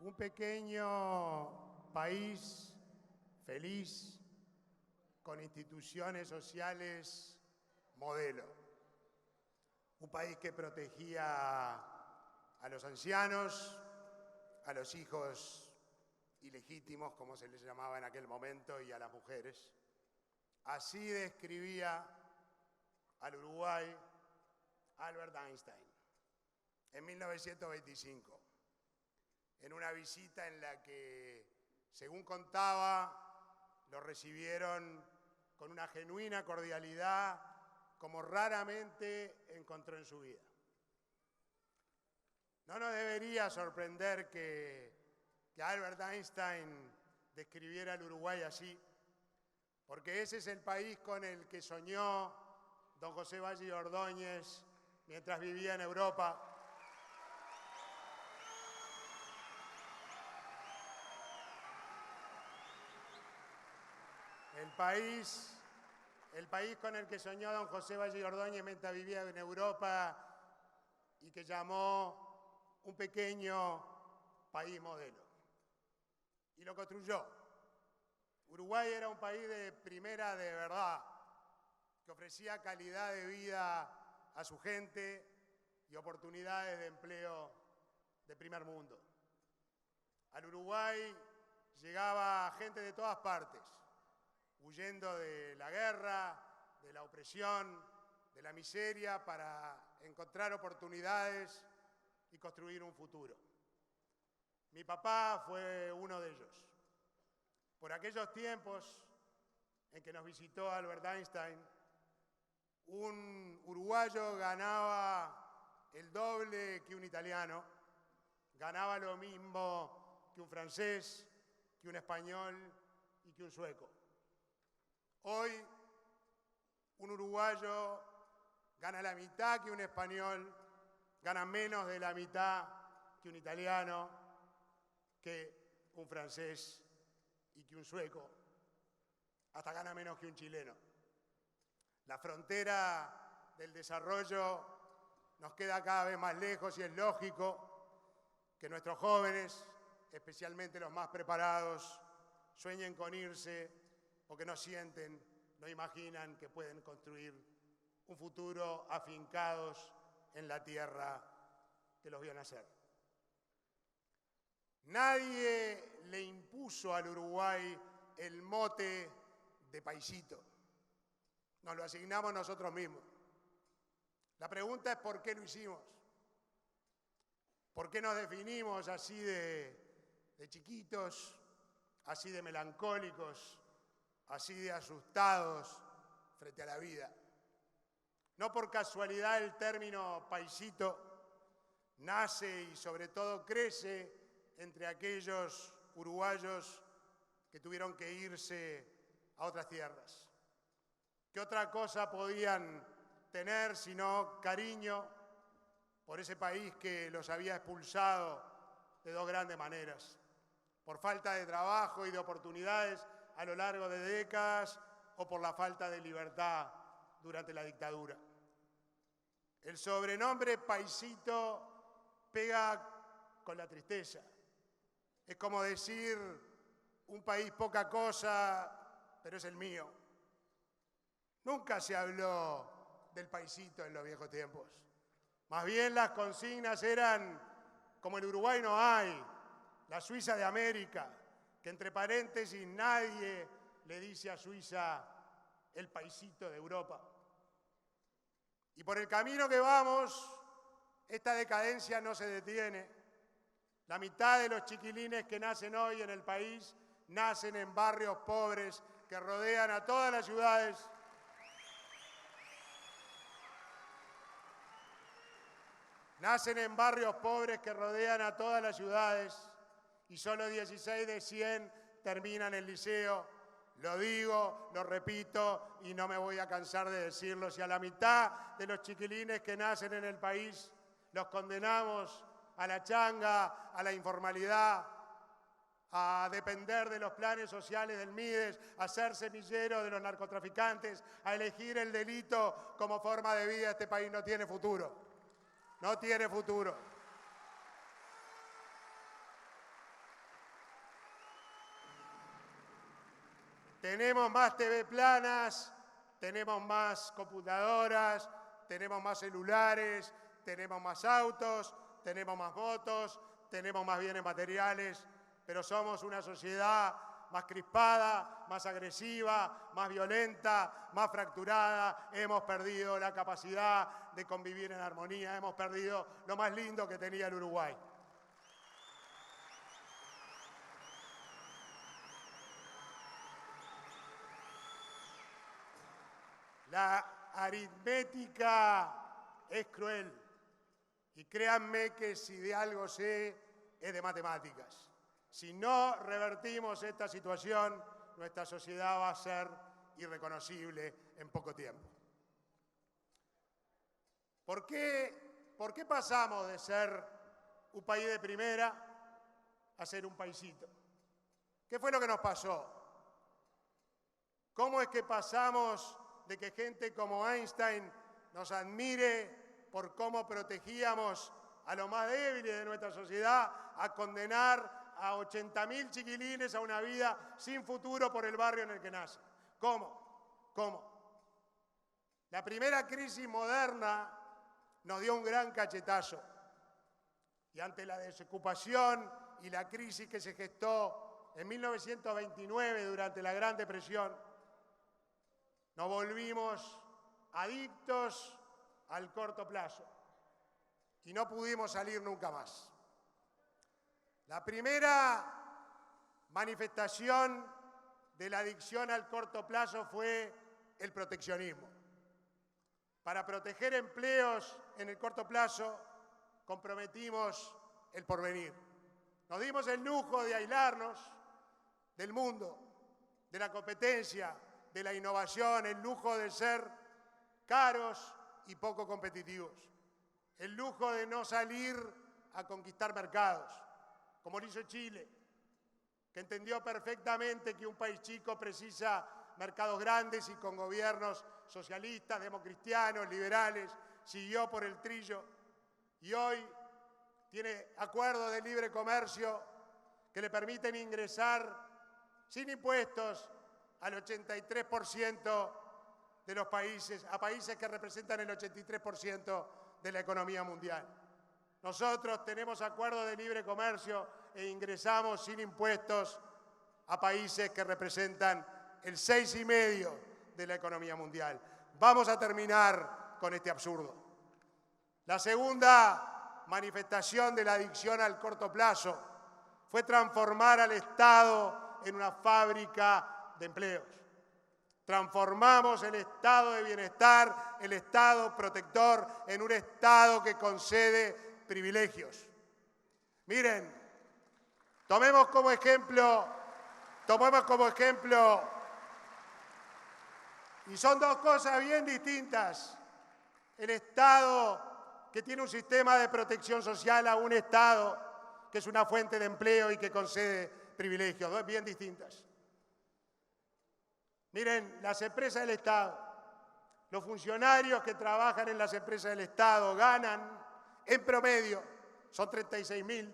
Un pequeño país feliz, con instituciones sociales modelo. Un país que protegía a los ancianos, a los hijos ilegítimos, como se les llamaba en aquel momento, y a las mujeres. Así describía al Uruguay Albert Einstein en 1925, en una visita en la que, según contaba, lo recibieron con una genuina cordialidad como raramente encontró en su vida. No nos debería sorprender que Albert Einstein describiera al Uruguay así, porque ese es el país con el que soñó don José Valle y Ordóñez mientras vivía en Europa. El país con el que soñó don José Valle y Ordóñez mientras vivía en Europa y que llamó un pequeño país modelo. Y lo construyó. Uruguay era un país de primera de verdad, que ofrecía calidad de vida a su gente y oportunidades de empleo de primer mundo. Al Uruguay llegaba gente de todas partes, huyendo de la guerra, de la opresión, de la miseria, para encontrar oportunidades y construir un futuro. Mi papá fue uno de ellos. Por aquellos tiempos en que nos visitó Albert Einstein, un uruguayo ganaba el doble que un italiano, ganaba lo mismo que un francés, que un español y que un sueco. Hoy, un uruguayo gana la mitad que un español, gana menos de la mitad que un italiano, que un francés y que un sueco, hasta gana menos que un chileno. La frontera del desarrollo nos queda cada vez más lejos y es lógico que nuestros jóvenes, especialmente los más preparados, sueñen con irse porque no sienten, no imaginan que pueden construir un futuro afincados en la tierra que los vio nacer. Nadie le impuso al Uruguay el mote de paisito. Nos lo asignamos nosotros mismos. La pregunta es ¿por qué lo hicimos? ¿Por qué nos definimos así de chiquitos, así de melancólicos, así de asustados frente a la vida? No por casualidad el término paisito nace y sobre todo crece entre aquellos uruguayos que tuvieron que irse a otras tierras. ¿Qué otra cosa podían tener sino cariño por ese país que los había expulsado de dos grandes maneras? Por falta de trabajo y de oportunidades a lo largo de décadas o por la falta de libertad durante la dictadura. El sobrenombre paisito pega con la tristeza. Es como decir un país poca cosa, pero es el mío. Nunca se habló del paisito en los viejos tiempos. Más bien las consignas eran, como el Uruguay no hay, la Suiza de América, que entre paréntesis nadie le dice a Suiza el paisito de Europa. Y por el camino que vamos, esta decadencia no se detiene. La mitad de los chiquilines que nacen hoy en el país nacen en barrios pobres que rodean a todas las ciudades. Nacen en barrios pobres que rodean a todas las ciudades y solo 16 de 100 terminan el liceo. Lo digo, lo repito y no me voy a cansar de decirlo. Si a la mitad de los chiquilines que nacen en el país los condenamos a la changa, a la informalidad, a depender de los planes sociales del MIDES, a ser semillero de los narcotraficantes, a elegir el delito como forma de vida, este país no tiene futuro. No tiene futuro. Tenemos más TV planas, tenemos más computadoras, tenemos más celulares, tenemos más autos, tenemos más motos, tenemos más bienes materiales, pero somos una sociedad más crispada, más agresiva, más violenta, más fracturada. Hemos perdido la capacidad de convivir en armonía, hemos perdido lo más lindo que tenía el Uruguay. La aritmética es cruel y créanme que si de algo sé es de matemáticas. Si no revertimos esta situación, nuestra sociedad va a ser irreconocible en poco tiempo. ¿Por qué pasamos de ser un país de primera a ser un paisito? ¿Qué fue lo que nos pasó? ¿Cómo es que pasamos de que gente como Einstein nos admire por cómo protegíamos a los más débiles de nuestra sociedad, a condenar a 80.000 chiquilines a una vida sin futuro por el barrio en el que nacen? ¿Cómo? La primera crisis moderna nos dio un gran cachetazo. Y ante la desocupación y la crisis que se gestó en 1929 durante la Gran Depresión, nos volvimos adictos al corto plazo y no pudimos salir nunca más. La primera manifestación de la adicción al corto plazo fue el proteccionismo. Para proteger empleos en el corto plazo, comprometimos el porvenir. Nos dimos el lujo de aislarnos del mundo, de la competencia, de la innovación, el lujo de ser caros y poco competitivos, el lujo de no salir a conquistar mercados, como lo hizo Chile, que entendió perfectamente que un país chico precisa mercados grandes y con gobiernos socialistas, democristianos, liberales, siguió por el trillo y hoy tiene acuerdos de libre comercio que le permiten ingresar sin impuestos al 83% de los países, a países que representan el 83% de la economía mundial. Nosotros tenemos acuerdos de libre comercio e ingresamos sin impuestos a países que representan el 6,5% de la economía mundial. Vamos a terminar con este absurdo. La segunda manifestación de la adicción al corto plazo fue transformar al Estado en una fábrica de empleos. Transformamos el estado de bienestar, el estado protector, en un estado que concede privilegios. Miren, tomemos como ejemplo, y son dos cosas bien distintas, el Estado que tiene un sistema de protección social a un Estado que es una fuente de empleo y que concede privilegios, dos bien distintas. Miren, las empresas del Estado, los funcionarios que trabajan en las empresas del Estado ganan, en promedio, son 36.000,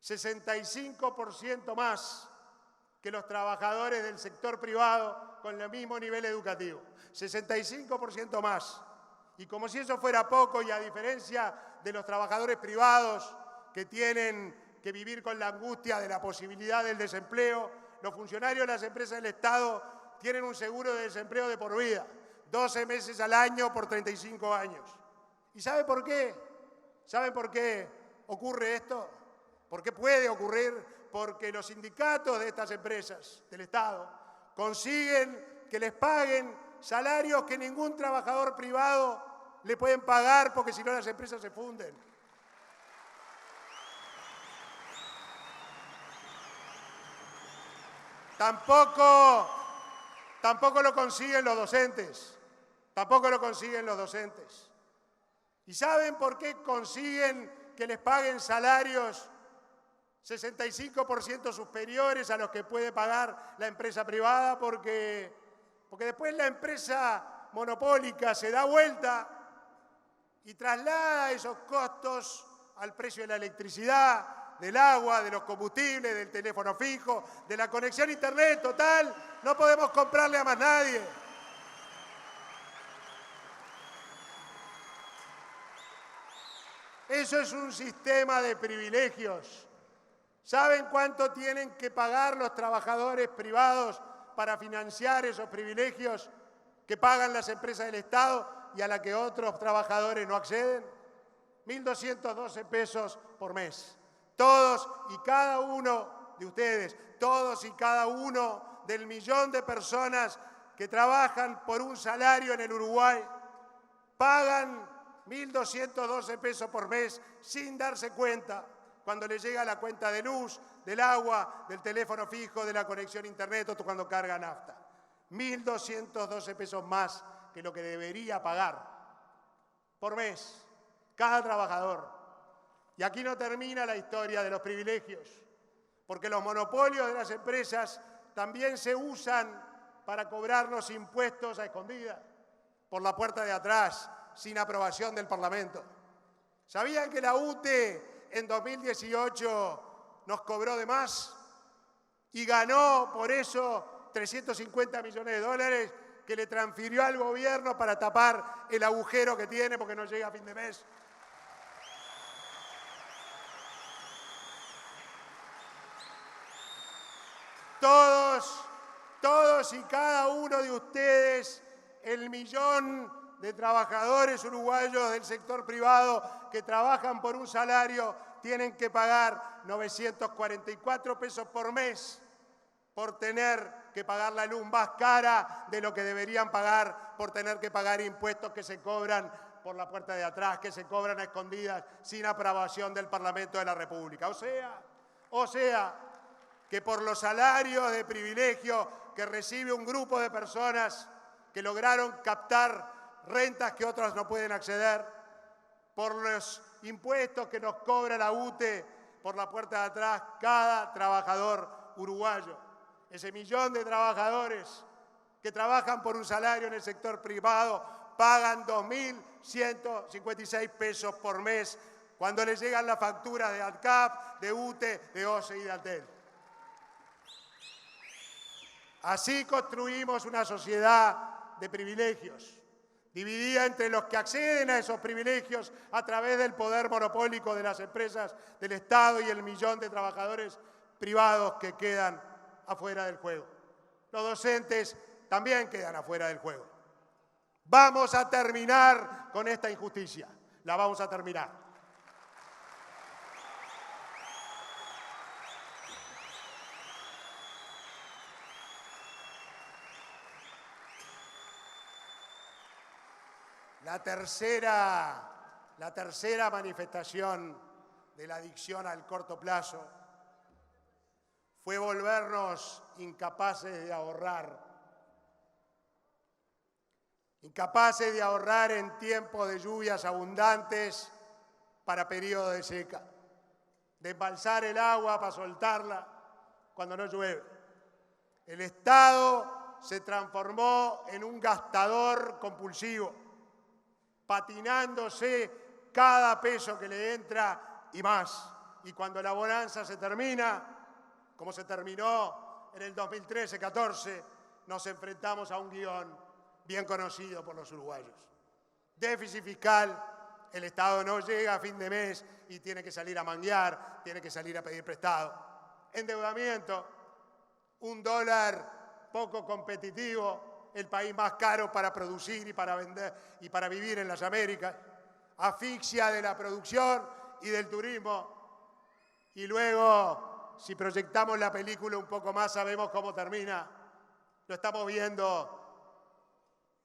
65% más que los trabajadores del sector privado con el mismo nivel educativo. 65% más. Y como si eso fuera poco, y a diferencia de los trabajadores privados que tienen que vivir con la angustia de la posibilidad del desempleo, los funcionarios de las empresas del Estado tienen un seguro de desempleo de por vida, 12 meses al año por 35 años. ¿Y sabe por qué? ¿Saben por qué ocurre esto? ¿Por qué puede ocurrir? Porque los sindicatos de estas empresas del Estado consiguen que les paguen salarios que ningún trabajador privado le pueden pagar, porque si no las empresas se funden. Tampoco lo consiguen los docentes. Tampoco lo consiguen los docentes. ¿Y saben por qué consiguen que les paguen salarios 65% superiores a los que puede pagar la empresa privada? Porque después la empresa monopólica se da vuelta y traslada esos costos al precio de la electricidad, del agua, de los combustibles, del teléfono fijo, de la conexión a internet. Total, no podemos comprarle a más nadie. Eso es un sistema de privilegios. ¿Saben cuánto tienen que pagar los trabajadores privados para financiar esos privilegios que pagan las empresas del Estado y a la que otros trabajadores no acceden? 1.212 pesos por mes. Todos y cada uno de ustedes, todos y cada uno del millón de personas que trabajan por un salario en el Uruguay, pagan 1.212 pesos por mes sin darse cuenta cuando les llega la cuenta de luz, del agua, del teléfono fijo, de la conexión a internet o cuando carga nafta. 1.212 pesos más que lo que debería pagar por mes cada trabajador. Y aquí no termina la historia de los privilegios, porque los monopolios de las empresas también se usan para cobrarnos impuestos a escondidas, por la puerta de atrás, sin aprobación del Parlamento. ¿Sabían que la UTE en 2018 nos cobró de más y ganó por eso 350 millones de dólares que le transfirió al gobierno para tapar el agujero que tiene porque no llega a fin de mes? Todos y cada uno de ustedes, el millón de trabajadores uruguayos del sector privado que trabajan por un salario, tienen que pagar 944 pesos por mes por tener que pagar la luz más cara de lo que deberían pagar, por tener que pagar impuestos que se cobran por la puerta de atrás, que se cobran a escondidas sin aprobación del Parlamento de la República. O sea, que por los salarios de privilegio que recibe un grupo de personas que lograron captar rentas que otros no pueden acceder, por los impuestos que nos cobra la UTE por la puerta de atrás cada trabajador uruguayo. Ese millón de trabajadores que trabajan por un salario en el sector privado pagan 2.156 pesos por mes cuando les llegan las facturas de ANCAP, de UTE, de OCE y de ANTEL. Así construimos una sociedad de privilegios, dividida entre los que acceden a esos privilegios a través del poder monopólico de las empresas del Estado y el millón de trabajadores privados que quedan afuera del juego. Los docentes también quedan afuera del juego. Vamos a terminar con esta injusticia. La vamos a terminar. La tercera manifestación de la adicción al corto plazo fue volvernos incapaces de ahorrar. Incapaces de ahorrar en tiempos de lluvias abundantes para periodos de seca. De embalsar el agua para soltarla cuando no llueve. El Estado se transformó en un gastador compulsivo, patinándose cada peso que le entra y más. Y cuando la bonanza se termina, como se terminó en el 2013-14, nos enfrentamos a un guión bien conocido por los uruguayos. Déficit fiscal, el Estado no llega a fin de mes y tiene que salir a manguear, tiene que salir a pedir prestado. Endeudamiento, un dólar poco competitivo, el país más caro para producir y para vender y para vivir en las Américas, asfixia de la producción y del turismo. Y luego, si proyectamos la película un poco más, sabemos cómo termina. Lo estamos viendo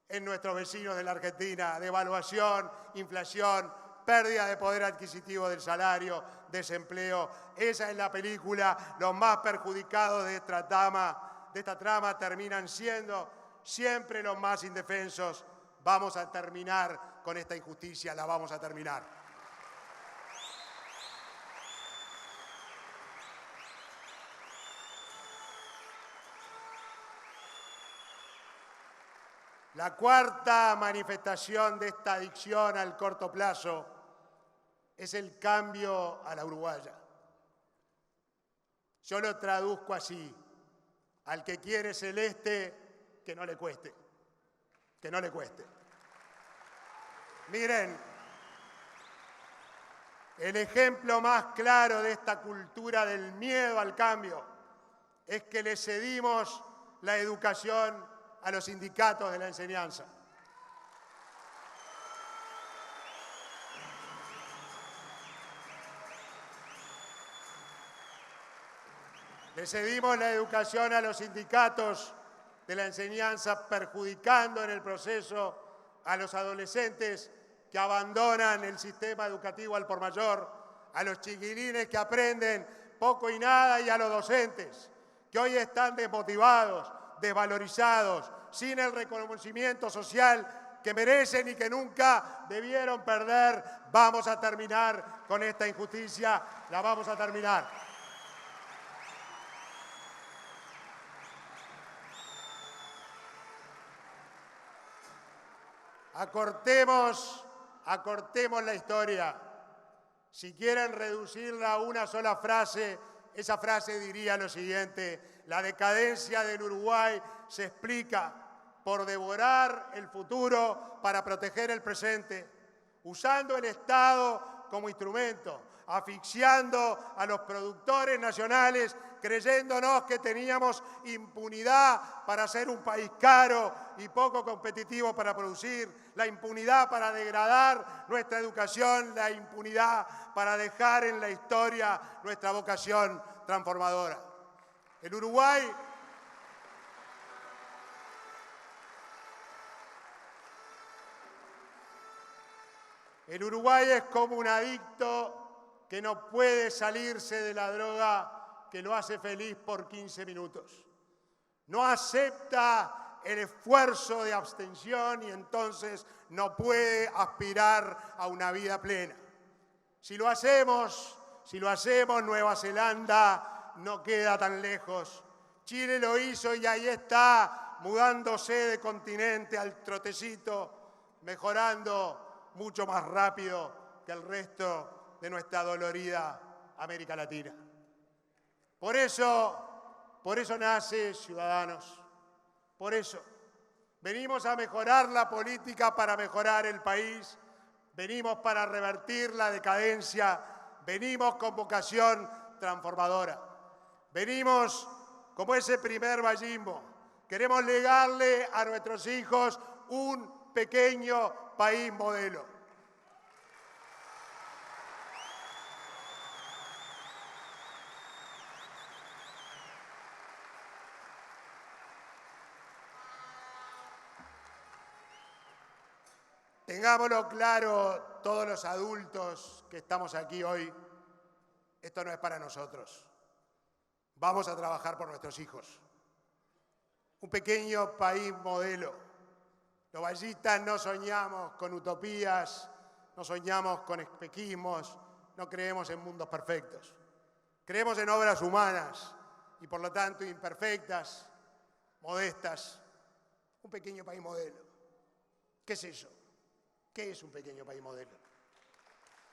en nuestros vecinos de la Argentina: devaluación, inflación, pérdida de poder adquisitivo del salario, desempleo. Esa es la película. Los más perjudicados de esta trama terminan siendo siempre los más indefensos. Vamos a terminar con esta injusticia, la vamos a terminar. La cuarta manifestación de esta adicción al corto plazo es el cambio a la uruguaya. Yo lo traduzco así: al que quiere celeste, que no le cueste. Que no le cueste. Miren, el ejemplo más claro de esta cultura del miedo al cambio es que le cedimos la educación a los sindicatos de la enseñanza. Le cedimos la educación a los sindicatos de la enseñanza, perjudicando en el proceso a los adolescentes que abandonan el sistema educativo al por mayor, a los chiquilines que aprenden poco y nada y a los docentes que hoy están desmotivados, desvalorizados, sin el reconocimiento social que merecen y que nunca debieron perder. Vamos a terminar con esta injusticia, la vamos a terminar. Acortemos la historia. Si quieren reducirla a una sola frase, esa frase diría lo siguiente: la decadencia del Uruguay se explica por devorar el futuro para proteger el presente, usando el Estado como instrumento, asfixiando a los productores nacionales, creyéndonos que teníamos impunidad para ser un país caro y poco competitivo para producir, la impunidad para degradar nuestra educación, la impunidad para dejar en la historia nuestra vocación transformadora. El Uruguay es como un adicto que no puede salirse de la droga que lo hace feliz por 15 minutos. No acepta el esfuerzo de abstención y entonces no puede aspirar a una vida plena. Si lo hacemos, Nueva Zelanda no queda tan lejos. Chile lo hizo y ahí está, mudándose de continente al trotecito, mejorando mucho más rápido que el resto de nuestra dolorida América Latina. Por eso nace Ciudadanos. Por eso venimos a mejorar la política para mejorar el país, venimos para revertir la decadencia, venimos con vocación transformadora. Venimos como ese primer vallismo. Queremos legarle a nuestros hijos un pequeño país modelo. Tengámoslo claro todos los adultos que estamos aquí hoy, esto no es para nosotros. Vamos a trabajar por nuestros hijos. Un pequeño país modelo. Los vallistas no soñamos con utopías, no soñamos con espejismos, no creemos en mundos perfectos. Creemos en obras humanas y por lo tanto imperfectas, modestas. Un pequeño país modelo. ¿Qué es eso? ¿Qué es un pequeño país modelo?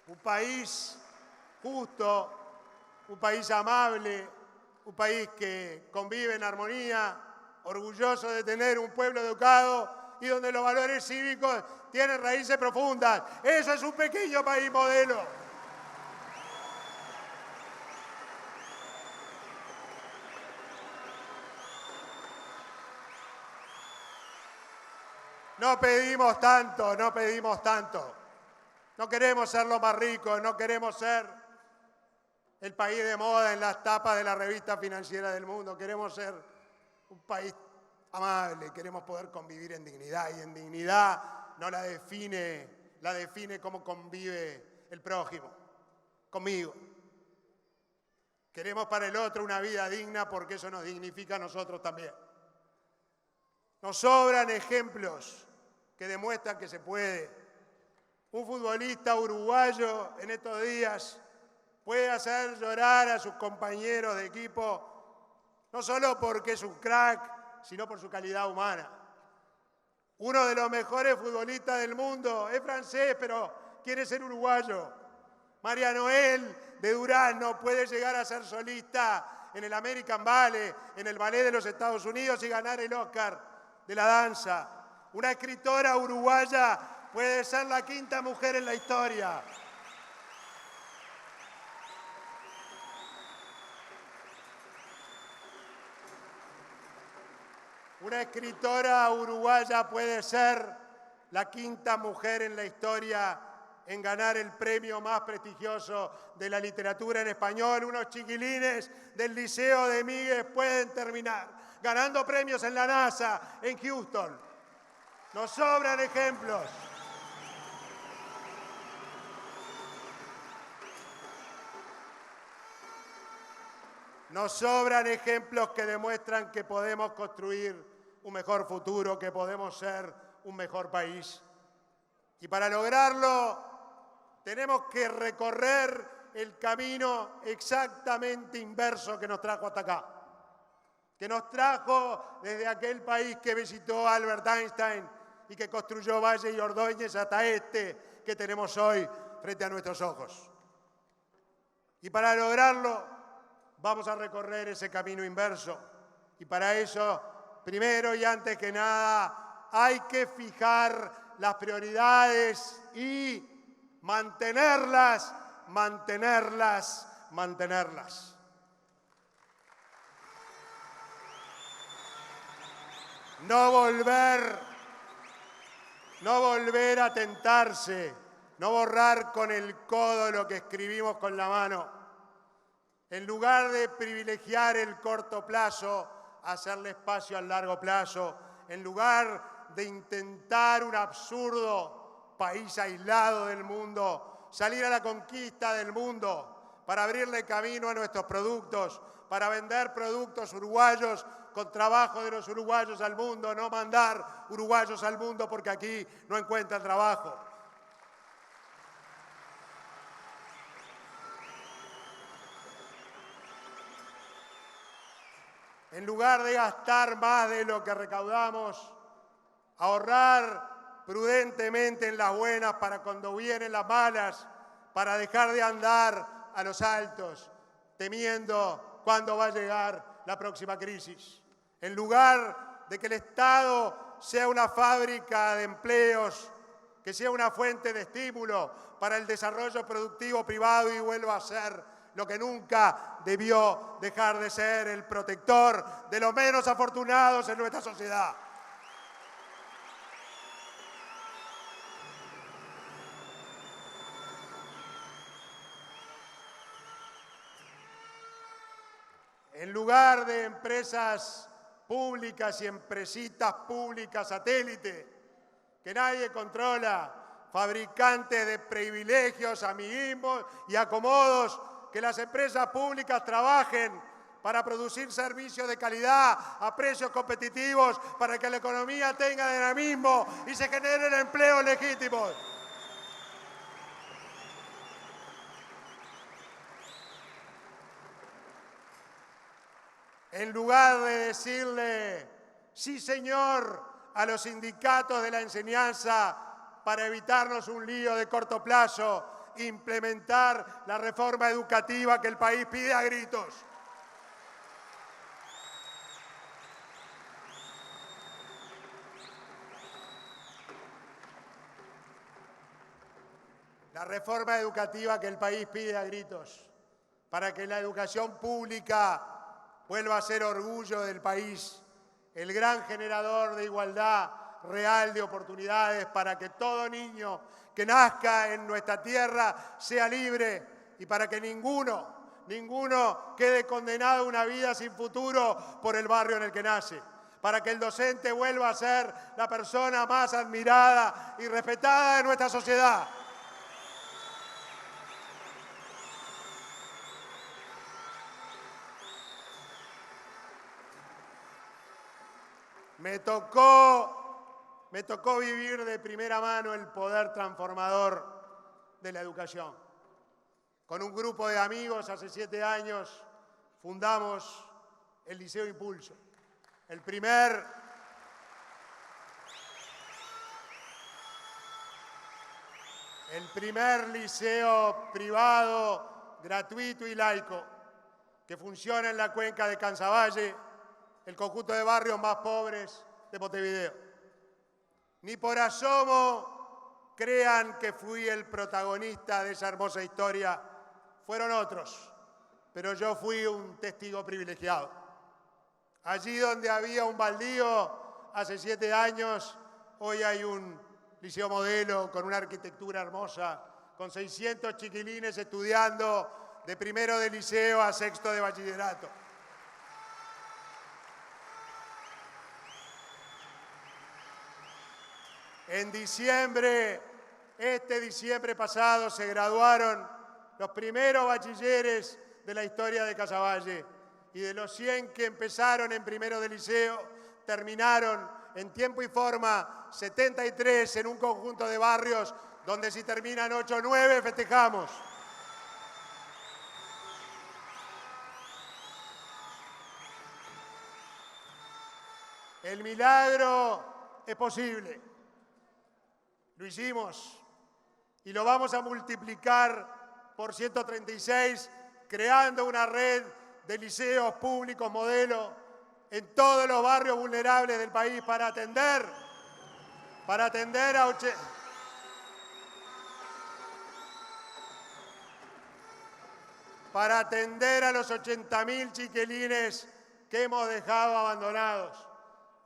Un país justo, un país amable, un país que convive en armonía, orgulloso de tener un pueblo educado y donde los valores cívicos tienen raíces profundas. Eso es un pequeño país modelo. No pedimos tanto, no pedimos tanto. No queremos ser los más ricos, no queremos ser el país de moda en las tapas de la revista financiera del mundo. Queremos ser un país amable, queremos poder convivir en dignidad. Y en dignidad no la define cómo convive el prójimo, conmigo. Queremos para el otro una vida digna porque eso nos dignifica a nosotros también. Nos sobran ejemplos que demuestran que se puede. Un futbolista uruguayo en estos días puede hacer llorar a sus compañeros de equipo, no solo porque es un crack, sino por su calidad humana. Uno de los mejores futbolistas del mundo es francés, pero quiere ser uruguayo. María Noel de Durazno puede llegar a ser solista en el American Ballet, en el Ballet de los Estados Unidos y ganar el Oscar de la danza. Una escritora uruguaya puede ser la quinta mujer en la historia. Una escritora uruguaya puede ser la quinta mujer en la historia en ganar el premio más prestigioso de la literatura en español. Unos chiquilines del Liceo de Miguel pueden terminar ganando premios en la NASA, en Houston. Nos sobran ejemplos. Nos sobran ejemplos que demuestran que podemos construir un mejor futuro, que podemos ser un mejor país. Y para lograrlo, tenemos que recorrer el camino exactamente inverso que nos trajo hasta acá. Que nos trajo desde aquel país que visitó Albert Einstein y que construyó Valle y Ordóñez hasta este que tenemos hoy frente a nuestros ojos. Y para lograrlo, vamos a recorrer ese camino inverso. Y para eso, primero y antes que nada, hay que fijar las prioridades y mantenerlas. No volver a tentarse, no borrar con el codo lo que escribimos con la mano. En lugar de privilegiar el corto plazo, hacerle espacio al largo plazo. En lugar de intentar un absurdo país aislado del mundo, salir a la conquista del mundo para abrirle camino a nuestros productos, para vender productos uruguayos con trabajo de los uruguayos al mundo, no mandar uruguayos al mundo porque aquí no encuentran trabajo. En lugar de gastar más de lo que recaudamos, ahorrar prudentemente en las buenas para cuando vienen las malas, para dejar de andar a los altos, temiendo cuándo va a llegar la próxima crisis. En lugar de que el Estado sea una fábrica de empleos, que sea una fuente de estímulo para el desarrollo productivo privado y vuelva a ser lo que nunca debió dejar de ser, el protector de los menos afortunados en nuestra sociedad. En lugar de empresas públicas y empresitas públicas satélite, que nadie controla, fabricantes de privilegios, amiguismos y acomodos, que las empresas públicas trabajen para producir servicios de calidad a precios competitivos, para que la economía tenga dinamismo y se generen empleos legítimos. En lugar de decirle sí señor a los sindicatos de la enseñanza para evitarnos un lío de corto plazo, implementar la reforma educativa que el país pide a gritos. La reforma educativa que el país pide a gritos, para que la educación pública vuelva a ser orgullo del país, el gran generador de igualdad real de oportunidades para que todo niño que nazca en nuestra tierra sea libre y para que ninguno quede condenado a una vida sin futuro por el barrio en el que nace, para que el docente vuelva a ser la persona más admirada y respetada de nuestra sociedad. Me tocó vivir de primera mano el poder transformador de la educación. Con un grupo de amigos, hace 7 años, fundamos el Liceo Impulso, el primer liceo privado, gratuito y laico, que funciona en la cuenca de Cansavalle, el conjunto de barrios más pobres de Montevideo. Ni por asomo crean que fui el protagonista de esa hermosa historia, fueron otros, pero yo fui un testigo privilegiado. Allí donde había un baldío hace 7 años, hoy hay un liceo modelo con una arquitectura hermosa, con 600 chiquilines estudiando de primero de liceo a sexto de bachillerato. En diciembre, este diciembre pasado, se graduaron los primeros bachilleres de la historia de Cansavalle, y de los 100 que empezaron en primero de liceo, terminaron en tiempo y forma 73 en un conjunto de barrios donde si terminan 8 o 9 festejamos. El milagro es posible. Lo hicimos y lo vamos a multiplicar por 136, creando una red de liceos públicos modelo en todos los barrios vulnerables del país para atender a los 80.000 chiquilines que hemos dejado abandonados,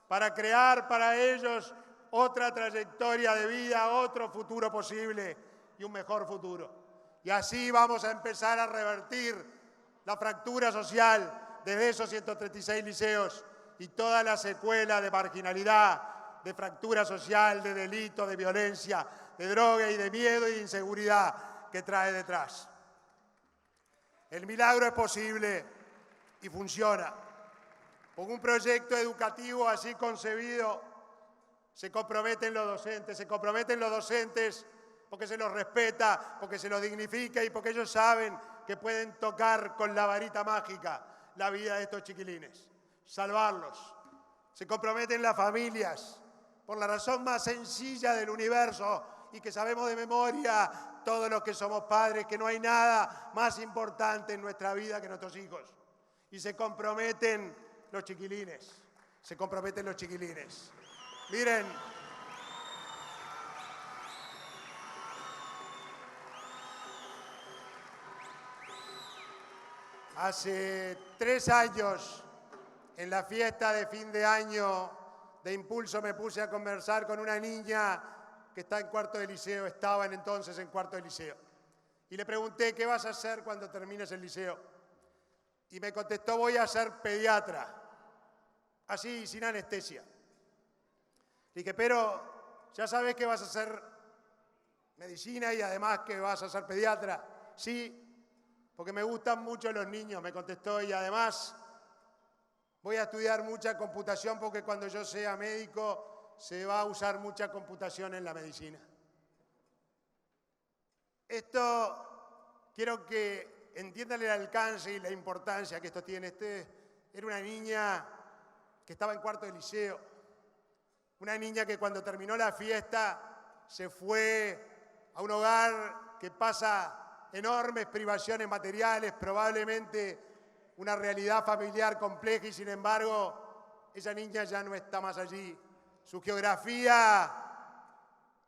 para crear para ellos otra trayectoria de vida, otro futuro posible y un mejor futuro. Y así vamos a empezar a revertir la fractura social desde esos 136 liceos y toda la secuela de marginalidad, de fractura social, de delito, de violencia, de droga y de miedo y de inseguridad que trae detrás. El milagro es posible y funciona. Con un proyecto educativo así concebido, se comprometen los docentes porque se los respeta, porque se los dignifica y porque ellos saben que pueden tocar con la varita mágica la vida de estos chiquilines, salvarlos. Se comprometen las familias, por la razón más sencilla del universo y que sabemos de memoria todos los que somos padres, que no hay nada más importante en nuestra vida que nuestros hijos. Y se comprometen los chiquilines, Miren, hace 3 años, en la fiesta de fin de año de Impulso, me puse a conversar con una niña que está en cuarto de liceo, estaban entonces en cuarto de liceo. Y le pregunté, ¿qué vas a hacer cuando termines el liceo? Y me contestó, voy a ser pediatra, así, sin anestesia. Le dije, pero ya sabes que vas a hacer medicina y además que vas a ser pediatra. Sí, porque me gustan mucho los niños, me contestó, y además voy a estudiar mucha computación porque cuando yo sea médico se va a usar mucha computación en la medicina. Esto quiero que entiendan el alcance y la importancia que esto tiene. Era una niña que estaba en cuarto de liceo. Una niña que cuando terminó la fiesta se fue a un hogar que pasa enormes privaciones materiales, probablemente una realidad familiar compleja y sin embargo esa niña ya no está más allí. Su geografía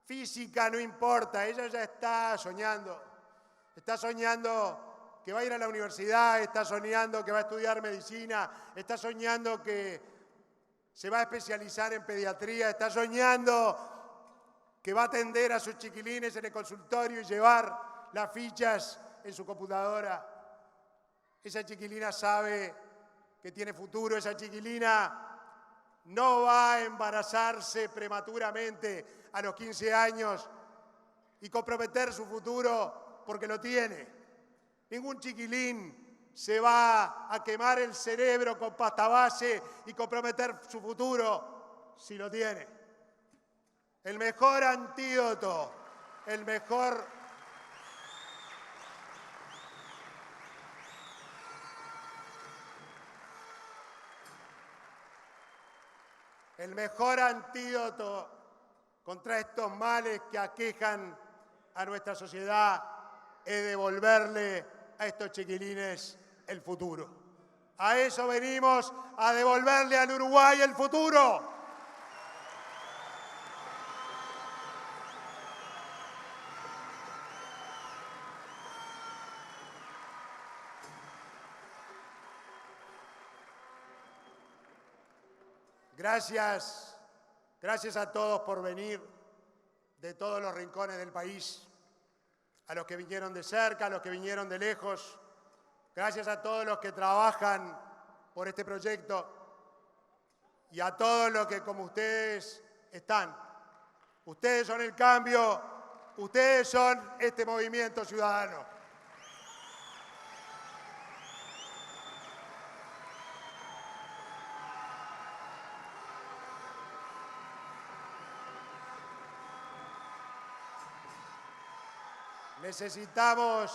física no importa, ella ya está soñando que va a ir a la universidad, está soñando que va a estudiar medicina, está soñando que se va a especializar en pediatría, está soñando que va a atender a sus chiquilines en el consultorio y llevar las fichas en su computadora. Esa chiquilina sabe que tiene futuro, esa chiquilina no va a embarazarse prematuramente a los 15 años y comprometer su futuro porque lo tiene. Ningún chiquilín se va a quemar el cerebro con pasta base y comprometer su futuro si lo tiene. El mejor antídoto, el mejor antídoto contra estos males que aquejan a nuestra sociedad es devolverle a estos chiquilines el futuro. A eso venimos, a devolverle al Uruguay el futuro. Gracias a todos por venir de todos los rincones del país, a los que vinieron de cerca, a los que vinieron de lejos. Gracias a todos los que trabajan por este proyecto y a todos los que como ustedes están. Ustedes son el cambio, ustedes son este movimiento ciudadano. Necesitamos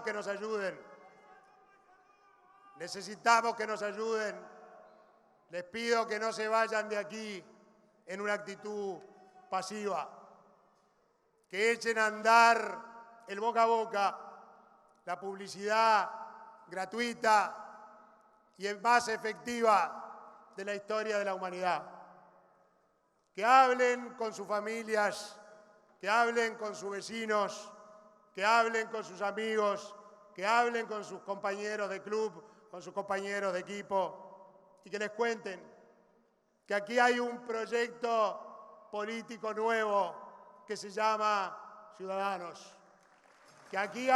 que nos ayuden. Necesitamos que nos ayuden. Les pido que no se vayan de aquí en una actitud pasiva. Que echen a andar el boca a boca, la publicidad gratuita y más efectiva de la historia de la humanidad. Que hablen con sus familias, que hablen con sus vecinos, que hablen con sus amigos, que hablen con sus compañeros de club, con sus compañeros de equipo y que les cuenten que aquí hay un proyecto político nuevo que se llama Ciudadanos. Que aquí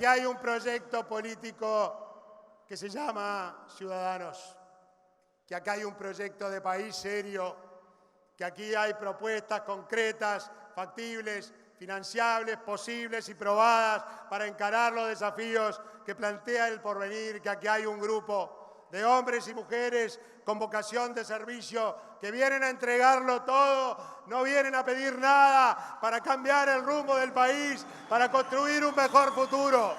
hay un proyecto político que se llama Ciudadanos, que acá hay un proyecto de país serio, que aquí hay propuestas concretas, factibles, financiables, posibles y probadas para encarar los desafíos que plantea el porvenir, que aquí hay un grupo de hombres y mujeres con vocación de servicio que vienen a entregarlo todo, no vienen a pedir nada para cambiar el rumbo del país, para construir un mejor futuro.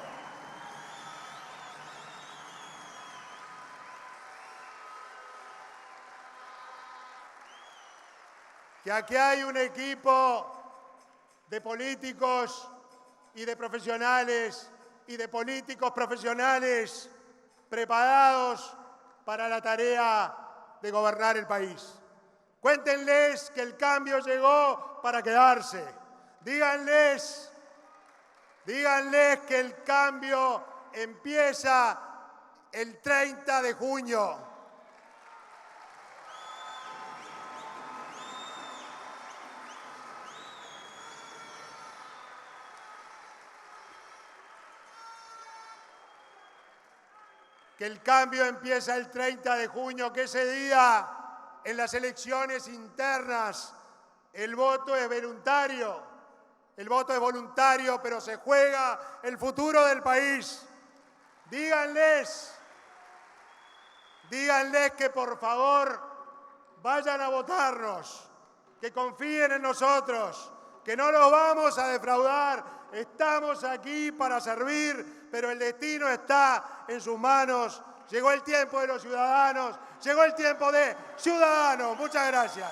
Que aquí hay un equipo de políticos y de profesionales y de políticos profesionales preparados para la tarea de gobernar el país. Cuéntenles que el cambio llegó para quedarse. Díganles que el cambio empieza el 30 de junio. Que el cambio empieza el 30 de junio, que ese día, en las elecciones internas, el voto es voluntario. El voto es voluntario, pero se juega el futuro del país. Díganles que por favor vayan a votarnos, que confíen en nosotros, que no los vamos a defraudar. Estamos aquí para servir, pero el destino está en sus manos. Llegó el tiempo de los ciudadanos, llegó el tiempo de Ciudadanos. Muchas gracias.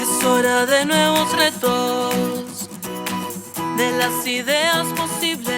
Es hora de nuevos retos, de las ideas